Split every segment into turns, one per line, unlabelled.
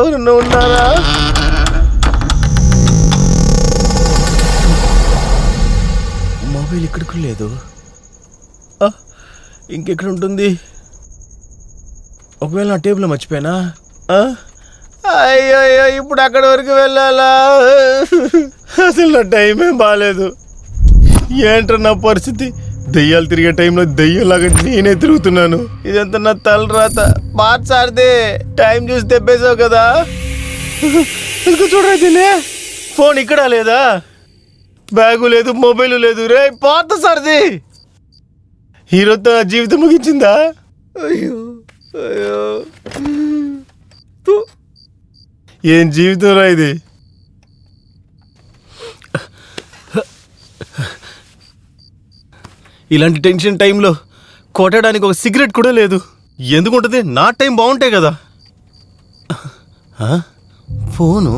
ఎవరన్నా ఉన్నారా? మొబైల్ ఇక్కడికి లేదు. ఇంకెక్కడ ఉంటుంది? ఒకవేళ నా టేబుల్ మర్చిపోయానా? అయ్యో ఇప్పుడు అక్కడి వరకు వెళ్ళాలా? అసలు నా టైం ఏం బాగాలేదు. ఏంట్రా నా పరిస్థితి? దెయ్యాలు తిరిగే టైంలో దెయ్యంలాగా నేనే తిరుగుతున్నాను. ఇదంతా నా తలరాత. మార్చారిదే టైం చూసి తెప్పేసావు కదా. చూడరా దీన్ని. ఫోన్ ఇక్కడ లేదా? బ్యాగు లేదు, మొబైల్ లేదు. రే పాత సార్ది. హీరోతో నా జీవితం ముగించిందా? అయ్యో అయ్యో, ఏం జీవితం రా ఇది. ఇలాంటి టెన్షన్ టైంలో కొట్టడానికి ఒక సిగరెట్ కూడా లేదు. ఎందుకుంటుంది? నా టైం బాగుంటాయి కదా. ఫోను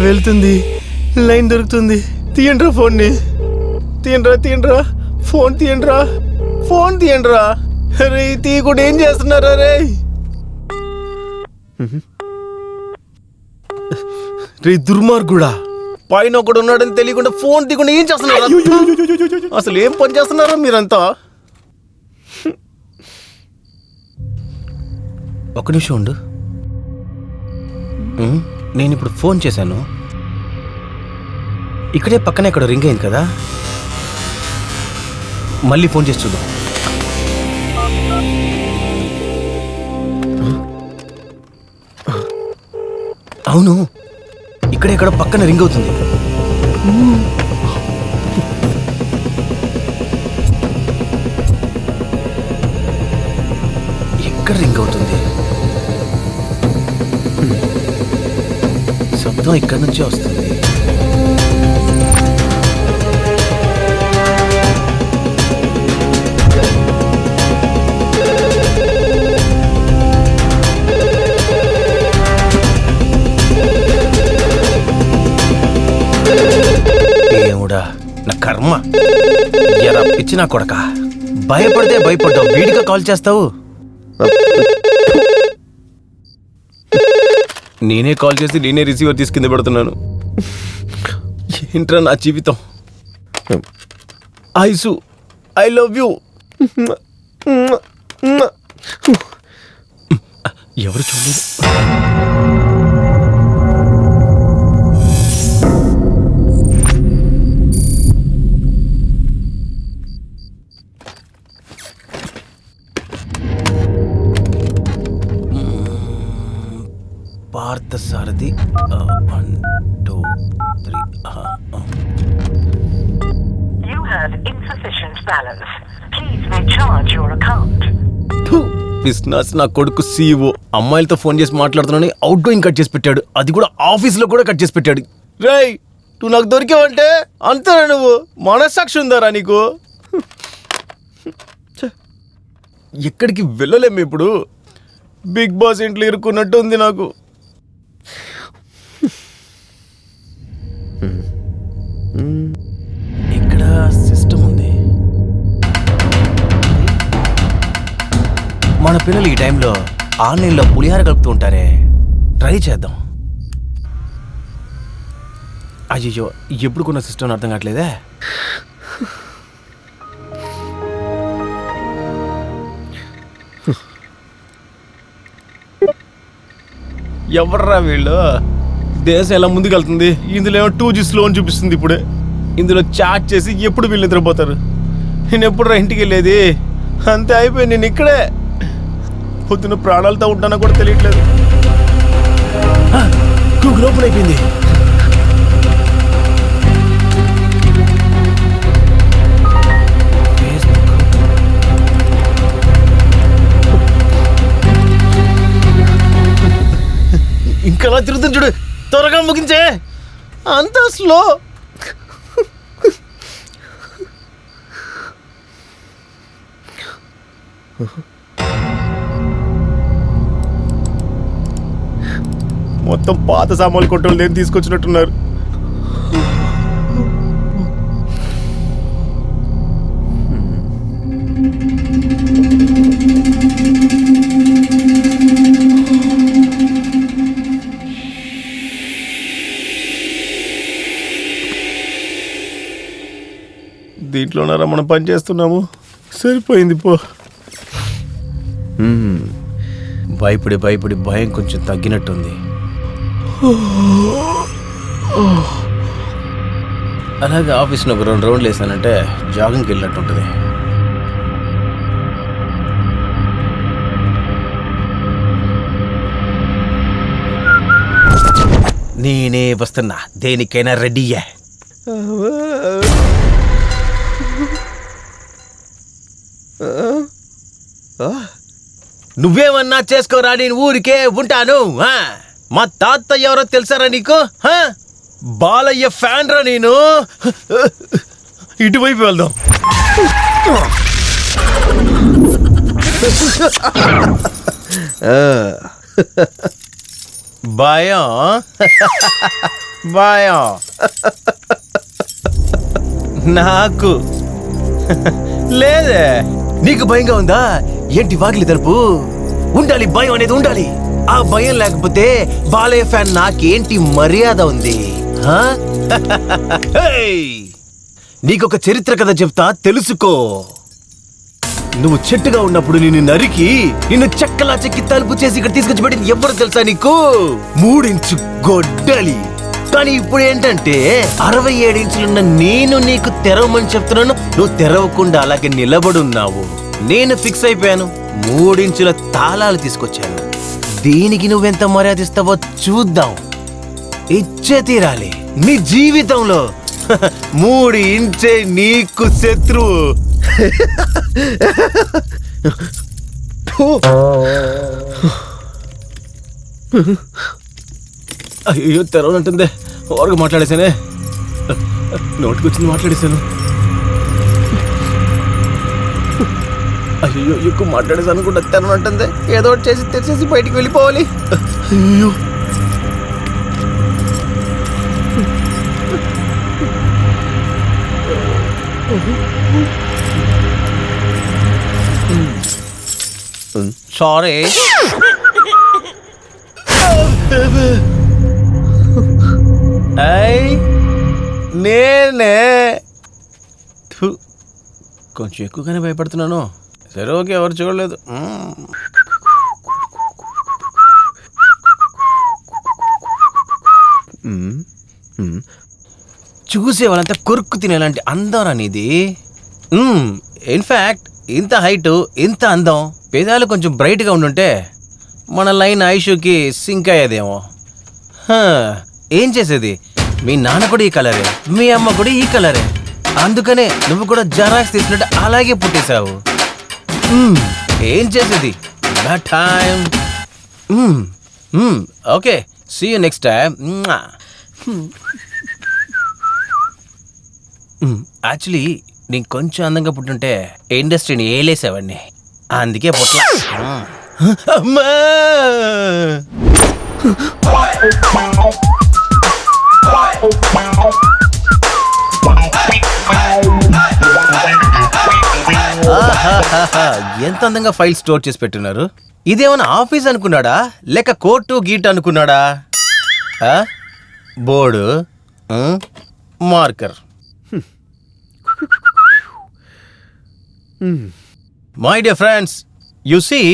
వెళ్తుంది, లైన్ దొరుకుతుంది. తీయండ్రా ఫోన్ని. తీయండ్రా ఫోన్ తీయండ్రా. రే తీయకుండా ఏం చేస్తున్నారా రే? రే దుర్మార్గుడా, పైన ఒకడు ఉన్నాడని తెలియకుండా ఫోన్ తీయకుండా ఏం చేస్తున్నారా? అసలు ఏం పని చేస్తున్నారా మీరంతా? ఒక నిమిషం ఉండు. నేను ఇప్పుడు ఫోన్ చేశాను. ఇక్కడే పక్కనే ఇక్కడ రింగ్ అయింది కదా. మళ్ళీ ఫోన్ చేసి చూద్దాం. అవును, ఇక్కడే ఇక్కడ పక్కన రింగ్ అవుతుంది. ఎక్కడ రింగ్ అవుతుంది? శబ్దం ఇక్కడి నుంచే వస్తుంది. దేవుడా, నా కర్మ. ఎరా పిచ్చి నా కొడక, భయపడితే భయపడ్డావు, వీడిగా కాల్ చేస్తావు. నేనే కాల్ చేసి నేనే రిసీవర్ తీసి కింద పెడుతున్నాను. ఏంట్రా నా జీవితం. Ice, I love you. ఎవరు చూడలేదు. Parthasarathi 1 2 3.
You have insufficient balance. Please recharge your account.
Business నా కొడుకు CEO అమ్మాయిలతో ఫోన్ చేసి మాట్లాడుతున్నాను, అవుట్ గోయింగ్ కట్ చేసి పెట్టాడు. అది కూడా ఆఫీస్లో కూడా కట్ చేసి పెట్టాడు. రేయ్, నువ్వు నాకు దొరికావంటే అంతేనా? నువ్వు మనస్సాక్షి ఉందారా నీకు? ఎక్కడికి వెళ్ళలేము ఇప్పుడు. బిగ్ బాస్ ఇంట్లో ఇరుక్కున్నట్టు ఉంది నాకు. ఇక్కడ సిస్టమ్ ఉంది. మన పిల్లలు ఈ టైంలో ఆన్లైన్లో పులిహార కలుపుతూ ఉంటారే, ట్రై చేద్దాం. అయ్యో, ఎప్పుడు కొన్న సిస్టమ్ అర్థం కావట్లేదే. ఎవర్రా వీళ్ళు? దేశం ఎలా ముందుకెళ్తుంది? ఇందులో ఏమో 2G స్లో అని చూపిస్తుంది. ఇప్పుడే ఇందులో చాట్ చేసి ఎప్పుడు వీళ్ళు నిద్రపోతారు? నేను ఎప్పుడు ఇంటికి వెళ్ళేది? అంతే అయిపోయింది. నేను ఇక్కడే పొద్దున ప్రాణాలతో ఉంటానో కూడా తెలియట్లేదు. గూగుల్ ఓపెన్ అయిపోయింది. ఇంకలా తిరుగుతుంది చూడు. త్వరగా ముగించే. అంత స్లో. మొత్తం పాత సామాన్లు కొట్టలు నేను తీసుకొచ్చినట్టున్నారు. దీంట్లోనారా మనం పని చేస్తున్నాము. సరిపోయింది పో. భయపడి భయపడి భయం కొంచెం తగ్గినట్టుంది. అలాగే ఆఫీస్లో ఒక 2 రౌండ్లు వేసానంటే జాగింగ్కి వెళ్ళినట్టు ఉంటుంది. నేనే వస్తున్నా, దేనికైనా రెడీయే. నువ్వేమన్నా చేసుకోరా, నేను ఊరికే ఉంటాను. మా తాత ఎవరో తెలుసారా నీకు? బాలయ్య ఫ్యాన్ రా నేను. ఇటువైపు వెళ్దాం. భయం భయం నాకు లేదే. నీకు భయంగా ఉందా ఏంటి? వాకిలి తలుపు ఉండాలి, భయం అనేది ఉండాలి. ఆ భయం లేకపోతే బాలయ్య ఫ్యాన్ నాకేంటి మర్యాద ఉంది? నీకొక చరిత్ర కథ చెప్తా, తెలుసుకో. నువ్వు చెట్టుగా ఉన్నప్పుడు నిన్ను నరికి నిన్ను చెక్కలా చెక్కి తలుపు చేసి ఇక్కడ తీసుకొచ్చి పెట్టింది ఎవరు తెలుసా నీకు? 3 ఇంచు గొడ్డలి. కానీ ఇప్పుడు ఏంటంటే 67 ఇంచులున్న నేను నీకు తెరవమని చెప్తున్నాను, నువ్వు తెరవకుండా అలాగే నిలబడున్నావు. నేను ఫిక్స్ అయిపోయాను, 3 ఇంచుల తాళాలు తీసుకొచ్చాను. దీనికి నువ్వెంత మర్యాద ఇస్తావో చూద్దాం. ఇచ్చే తీరాలి. నీ జీవితంలో 3 ఇంచే నీకు శత్రువు. అయ్యో తెరవనంటుందే. ఓరగా మాట్లాడేశానే, నోటికొచ్చింది మాట్లాడేశాను. అయ్యో ఎక్కువ మాట్లాడేసాను అనుకుంటా. తెరవనంటుంది, ఏదో ఒకటి చేసి తెరిచేసి బయటికి వెళ్ళిపోవాలి. అయ్యో సారీ. నేనే కొంచెం ఎక్కువగానే భయపడుతున్నాను. సరే ఓకే, ఎవరు చూడలేదు. చూసే వాళ్ళంతా కొరుక్కు తినేలాంటి అందం అనేది. ఇన్ఫ్యాక్ట్ ఇంత హైట్, ఇంత అందం, పేదాలు కొంచెం బ్రైట్గా ఉండుంటే మన లైన్ ఐషుకి సింక్ అయ్యేదేమో. ఏం చేసేది, మీ నాన్న కూడా ఈ కలరే, మీ అమ్మ కూడా ఈ కలరే. అందుకనే నువ్వు కూడా జెరాక్స్ తీసినట్టు అలాగే పుట్టేశావు. ఏం చేసేది, that time. Okay, see you next time. Actually నేను కొంచెం అందంగా పుట్టుంటే ఇండస్ట్రీని ఏలేసేవాడిని, అందుకే పుట్ల. అమ్మా ఎంత అందంగా ఫైల్ స్టోర్ చేసి పెట్టున్నారు. ఇదేమన్నా ఆఫీస్ అనుకున్నాడా లేక కోర్టు గీట్ అనుకున్నాడా? Board, marker. My dear friends, you see,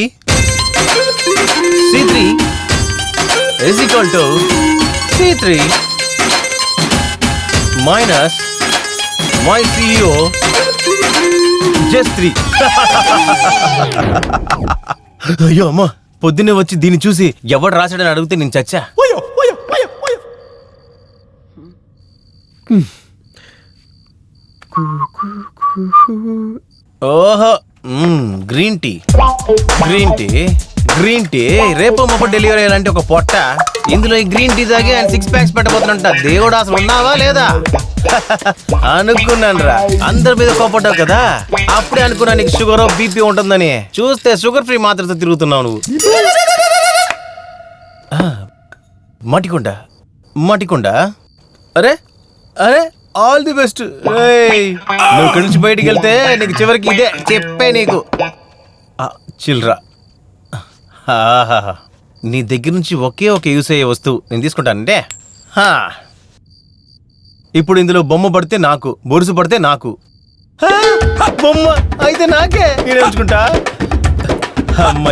C3 is equal to C3 minus my CEO just 3. అయ్యో అమ్మా, పొద్దున్నే వచ్చి దీన్ని చూసి ఎవడు రాశాడని అడిగితే నేను చచ్చా. ఓహో, green tea, green tea, green tea. రేపు మొక్క డెలివరీ అయ్యాలంటే ఒక పొట్ట. ఇందులో ఈ గ్రీన్ టీ తాగి ఆయన 6 ప్యాక్స్ పెట్టబోతున్నట్ట. దేవుడు అసలు ఉన్నావా లేదా అనుకున్నాను రా. అందరి మీద కోపడ్డావు కదా, అప్పుడే అనుకున్నా నీకు షుగర్ బీపీ ఉంటుందని. చూస్తే షుగర్ ఫ్రీ మాత్రతో తిరుగుతున్నావు నువ్వు. మటికొండ, మటికొండ. అరే అరే, ఆల్ ది బెస్ట్. నువ్వు ఇక్కడి నుంచి బయటికి వెళ్తే నీకు చివరికి ఇదే చెప్పే నీకు. చిల్రా, నీ దగ్గర నుంచి ఒకే ఒక యూస్ అయ్యే వస్తువు నేను తీసుకుంటానంటే. ఇప్పుడు ఇందులో బొమ్మ పడితే నాకు, బొరుసు పడితే నాకు. బొమ్మ అయితే నాకే నేను ఉంచుకుంటా. అమ్మాయి